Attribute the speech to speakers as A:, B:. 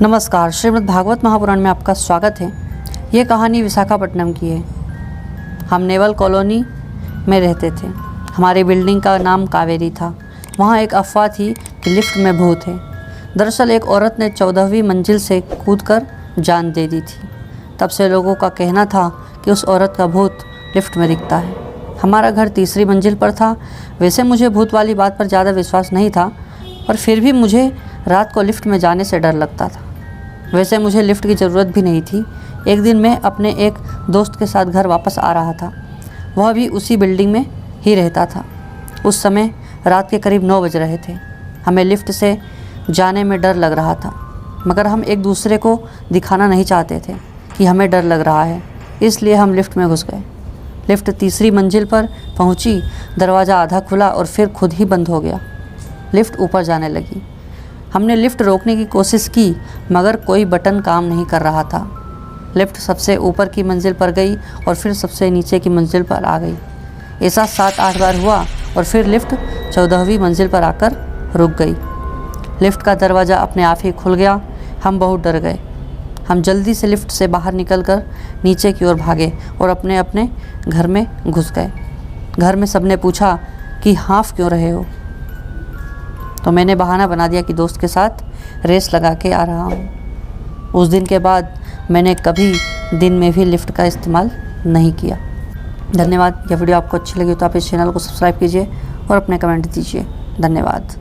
A: नमस्कार, श्रीमद् भागवत महापुराण में आपका स्वागत है। ये कहानी विशाखापट्टनम की है। हम नेवल कॉलोनी में रहते थे। हमारी बिल्डिंग का नाम कावेरी था। वहाँ एक अफवाह थी कि लिफ्ट में भूत है। दरअसल एक औरत ने 14वीं मंजिल से कूदकर जान दे दी थी। तब से लोगों का कहना था कि उस औरत का भूत लिफ्ट में दिखता है। हमारा घर तीसरी मंजिल पर था। वैसे मुझे भूत वाली बात पर ज़्यादा विश्वास नहीं था, पर फिर भी मुझे रात को लिफ्ट में जाने से डर लगता था। वैसे मुझे लिफ्ट की ज़रूरत भी नहीं थी। एक दिन मैं अपने एक दोस्त के साथ घर वापस आ रहा था। वह भी उसी बिल्डिंग में ही रहता था। उस समय रात के करीब 9 बज रहे थे। हमें लिफ्ट से जाने में डर लग रहा था, मगर हम एक दूसरे को दिखाना नहीं चाहते थे कि हमें डर लग रहा है, इसलिए हम लिफ्ट में घुस गए। लिफ्ट तीसरी मंजिल पर पहुंची। दरवाज़ा आधा खुला और फिर खुद ही बंद हो गया। लिफ्ट ऊपर जाने लगी। हमने लिफ्ट रोकने की कोशिश की, मगर कोई बटन काम नहीं कर रहा था। लिफ्ट सबसे ऊपर की मंजिल पर गई और फिर सबसे नीचे की मंजिल पर आ गई। ऐसा 7-8 बार हुआ और फिर लिफ्ट 14वीं मंजिल पर आकर रुक गई। लिफ्ट का दरवाज़ा अपने आप ही खुल गया। हम बहुत डर गए। हम जल्दी से लिफ्ट से बाहर निकलकर नीचे की ओर भागे और अपने अपने घर में घुस गए। घर में सबने पूछा कि हाँफ क्यों रहे हो? तो मैंने बहाना बना दिया कि दोस्त के साथ रेस लगा के आ रहा हूँ। उस दिन के बाद मैंने कभी दिन में भी लिफ्ट का इस्तेमाल नहीं किया। धन्यवाद। यह वीडियो आपको अच्छी लगी तो आप इस चैनल को सब्सक्राइब कीजिए और अपने कमेंट दीजिए। धन्यवाद।